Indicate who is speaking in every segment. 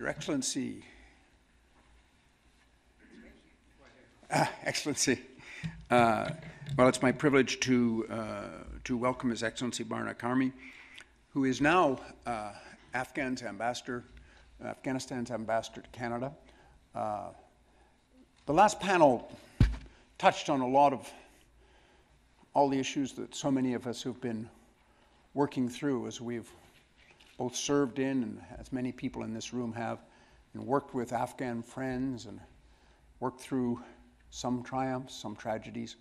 Speaker 1: Your Excellency, Excellency, well, it's my privilege to welcome His Excellency Barna Karimi, who is now Afghanistan's ambassador to Canada. The last panel touched on a lot of all the issues that so many of us have been working through as we've both served in, and as many people in this room have, and worked with Afghan friends and worked through some triumphs, some tragedies.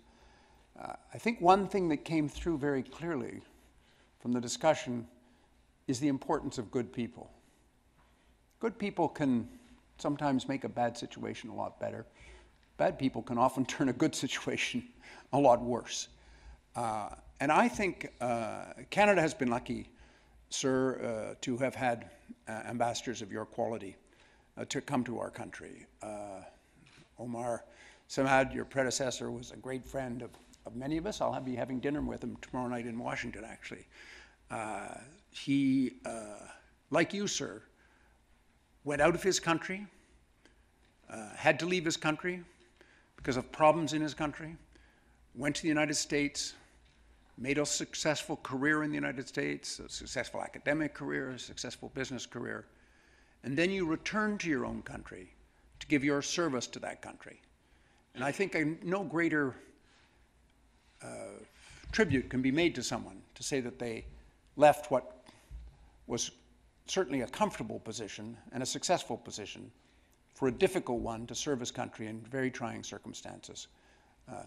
Speaker 1: I think one thing that came through very clearly from the discussion is the importance of good people. Good people can sometimes make a bad situation a lot better. Bad people can often turn a good situation a lot worse. And I think Canada has been lucky, sir, to have had ambassadors of your quality to come to our country. Omar Samad, your predecessor, was a great friend of many of us. I'll be having dinner with him tomorrow night in Washington, actually. He, like you, sir, went out of his country, had to leave his country because of problems in his country, went to the United States, made a successful career in the United States, a successful academic career, a successful business career, and then you return to your own country to give your service to that country. And I think no greater tribute can be made to someone to say that they left what was certainly a comfortable position and a successful position for a difficult one to serve his country in very trying circumstances.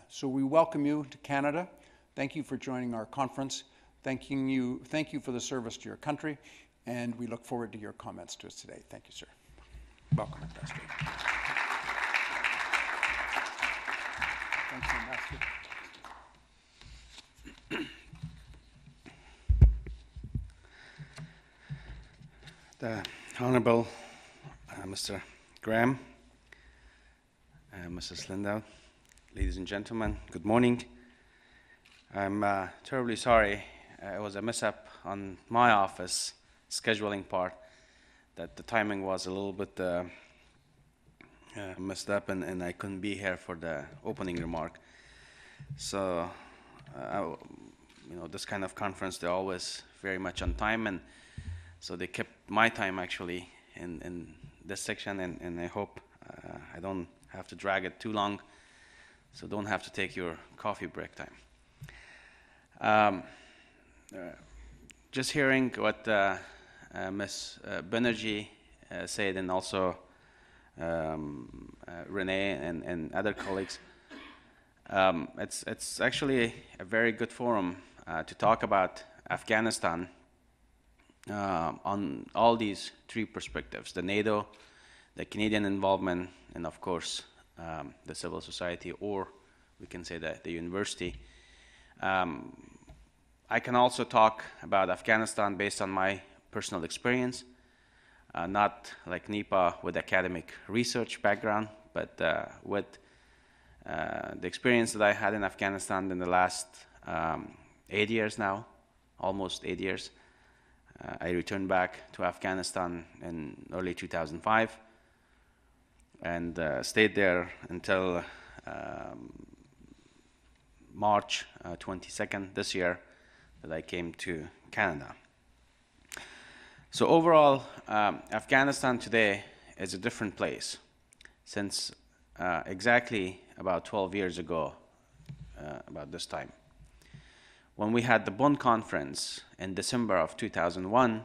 Speaker 1: So we welcome you to Canada. Thank you for joining our conference. Thank you for the service to your country, and we look forward to your comments to us today. Thank you, sir. Welcome, Ambassador. Thank you, Ambassador.
Speaker 2: The Honorable Mr. Graham, Mrs. Lindau, ladies and gentlemen, good morning. I'm terribly sorry. It was a mishap on my office scheduling part, that the timing was a little bit messed up, and I couldn't be here for the opening remark. So, this kind of conference, they're always very much on time, and so they kept my time actually in this section, and I hope I don't have to drag it too long, so don't have to take your coffee break time. Just hearing what Ms. Banerjee said, and also Renee and other colleagues, it's actually a very good forum to talk about Afghanistan on all these three perspectives: the NATO, the Canadian involvement, and of course the civil society, or we can say that the university. I can also talk about Afghanistan based on my personal experience, not like NEPA with academic research background, but with the experience that I had in Afghanistan in the last 8 years now, almost 8 years. I returned back to Afghanistan in early 2005 and stayed there until March 22nd this year that I came to Canada. So overall, Afghanistan today is a different place since exactly about 12 years ago, about this time, when we had the Bonn Conference in December of 2001,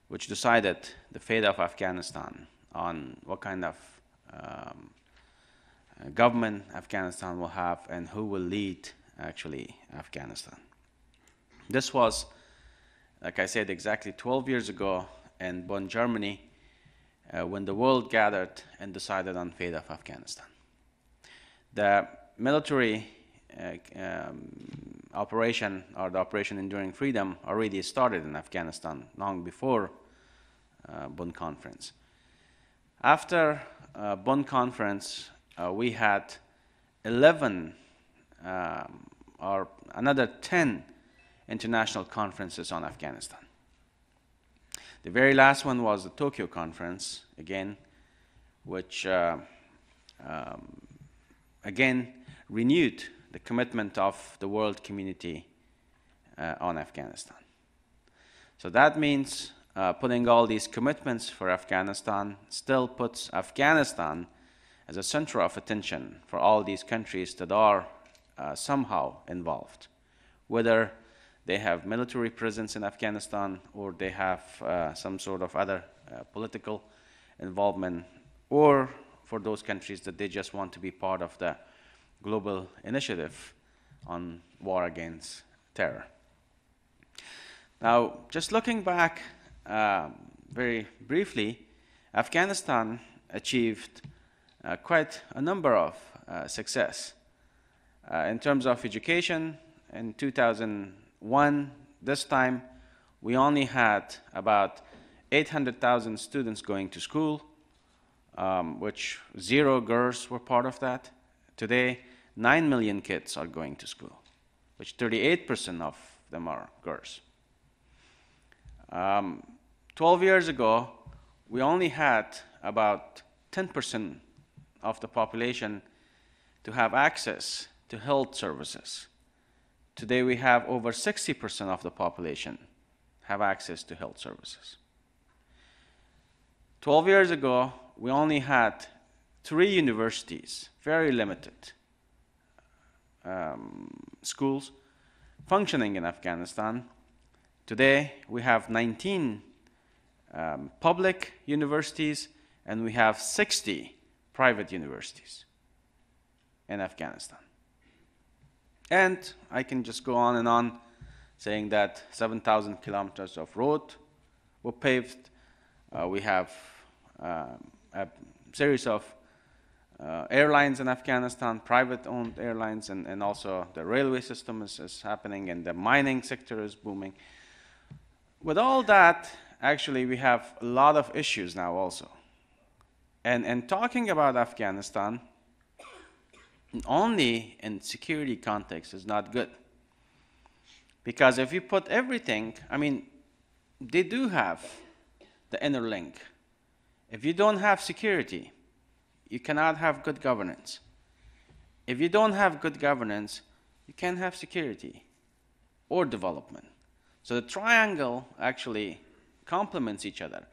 Speaker 2: which decided the fate of Afghanistan, on what kind of government Afghanistan will have and who will lead actually Afghanistan. This was, like I said, exactly 12 years ago in Bonn, Germany, when the world gathered and decided on fate of Afghanistan. The military operation, or the Operation Enduring Freedom, already started in Afghanistan long before Bonn Conference. After Bonn Conference, we had 11 or another 10 international conferences on Afghanistan. The very last one was the Tokyo conference, again, which again renewed the commitment of the world community on Afghanistan. So that means putting all these commitments for Afghanistan still puts Afghanistan as a center of attention for all these countries that are somehow involved, whether they have military presence in Afghanistan or they have some sort of other political involvement, or for those countries that they just want to be part of the global initiative on war against terror. Now, just looking back very briefly, Afghanistan achieved quite a number of success. In terms of education, in 2001, this time, we only had about 800,000 students going to school, which 0 girls were part of that. Today, 9 million kids are going to school, which 38% of them are girls. 12 years ago, we only had about 10% of the population to have access to health services. Today, we have over 60% of the population have access to health services. 12 years ago, we only had 3 universities, very limited schools functioning in Afghanistan. Today, we have 19 public universities, and we have 60 private universities in Afghanistan. And I can just go on and on saying that 7,000 kilometers of road were paved. We have a series of airlines in Afghanistan, private-owned airlines, and also the railway system is happening, and the mining sector is booming. With all that, actually, we have a lot of issues now also. And talking about Afghanistan, only in security context is not good. Because if you put everything, I mean, they do have the inner link. If you don't have security, you cannot have good governance. If you don't have good governance, you can't have security or development. So the triangle actually complements each other.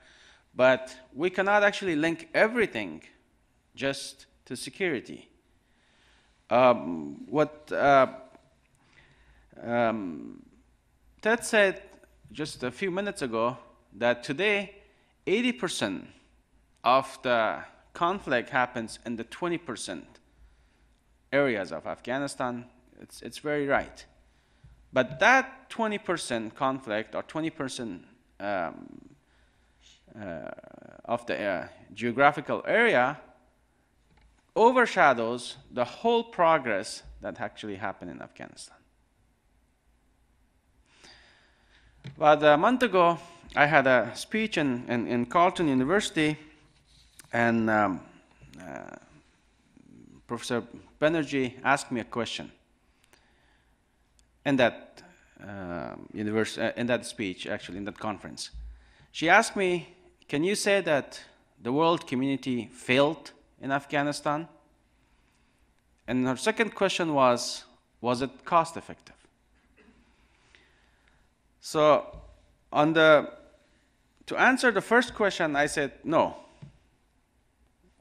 Speaker 2: But we cannot actually link everything just to security. Ted said just a few minutes ago that today 80% of the conflict happens in the 20% areas of Afghanistan. It's very right. But that 20% conflict, or 20% of the geographical area, overshadows the whole progress that actually happened in Afghanistan. About a month ago, I had a speech in Carleton University, and Professor Banerjee asked me a question in that in that speech, actually, in that conference. She asked me, can you say that the world community failed in Afghanistan? And her second question was it cost effective? So to answer the first question, I said, no,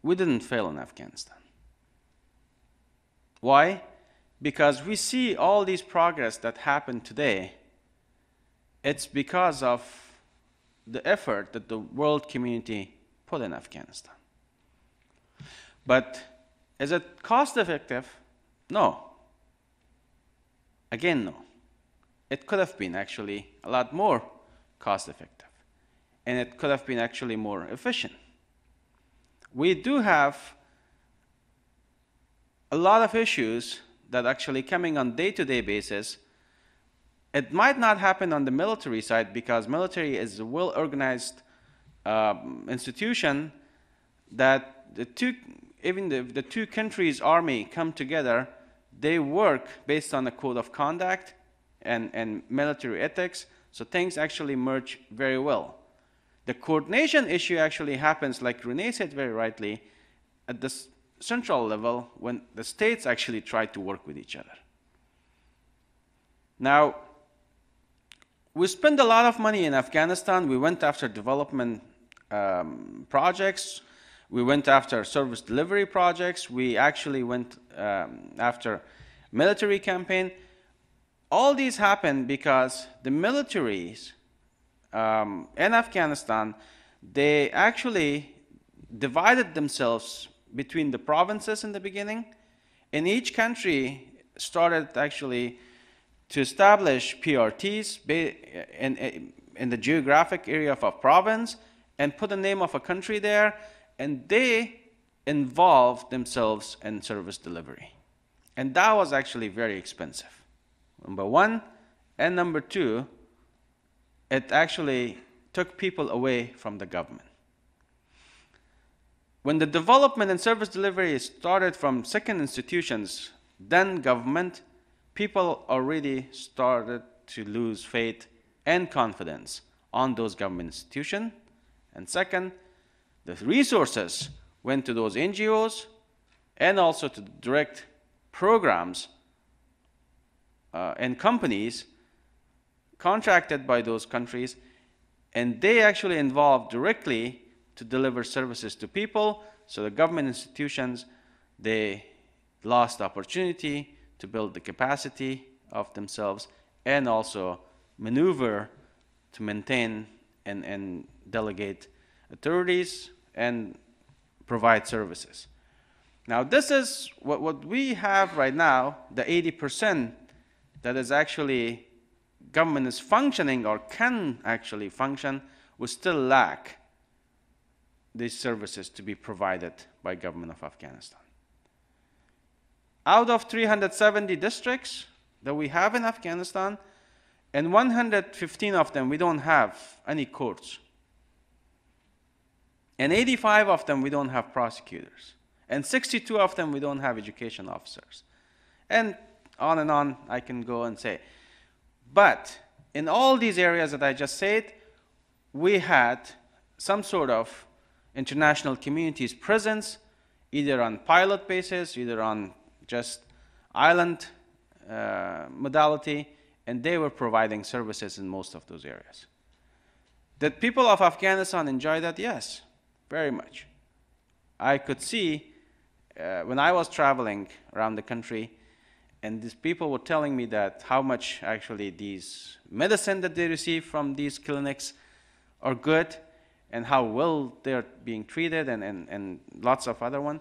Speaker 2: we didn't fail in Afghanistan. Why? Because we see all these progress that happened today. It's because of the effort that the world community put in Afghanistan. But is it cost effective? No. Again, no. It could have been actually a lot more cost effective. And it could have been actually more efficient. We do have a lot of issues that actually coming on day-to-day basis. It might not happen on the military side because military is a well-organized institution that even the two countries' army come together, they work based on a code of conduct and military ethics, so things actually merge very well. The coordination issue actually happens, like Renee said very rightly, at the central level when the states actually try to work with each other. Now, we spend a lot of money in Afghanistan. We went after development projects. We went after service delivery projects. We actually went after military campaign. All these happened because the militaries in Afghanistan, they actually divided themselves between the provinces in the beginning, and each country started actually to establish PRTs in the geographic area of a province and put the name of a country there, and they involved themselves in service delivery. And that was actually very expensive, number one. And number two, it actually took people away from the government. When the development and service delivery started from second institutions, then government, people already started to lose faith and confidence on those government institutions. And second, the resources went to those NGOs and also to direct programs and companies contracted by those countries, and they actually involved directly to deliver services to people. So the government institutions, they lost the opportunity to build the capacity of themselves and also maneuver to maintain and delegate authorities and provide services. Now this is what we have right now, the 80% that is actually government is functioning or can actually function, we still lack these services to be provided by government of Afghanistan. Out of 370 districts that we have in Afghanistan, and 115 of them we don't have any courts. And 85 of them we don't have prosecutors. And 62 of them we don't have education officers. And on I can go and say. But in all these areas that I just said, we had some sort of international community's presence, either on pilot basis, either on just island modality, and they were providing services in most of those areas. Did people of Afghanistan enjoy that? Yes, very much. I could see when I was traveling around the country, and these people were telling me that how much actually these medicine that they receive from these clinics are good, and how well they're being treated, and lots of other ones.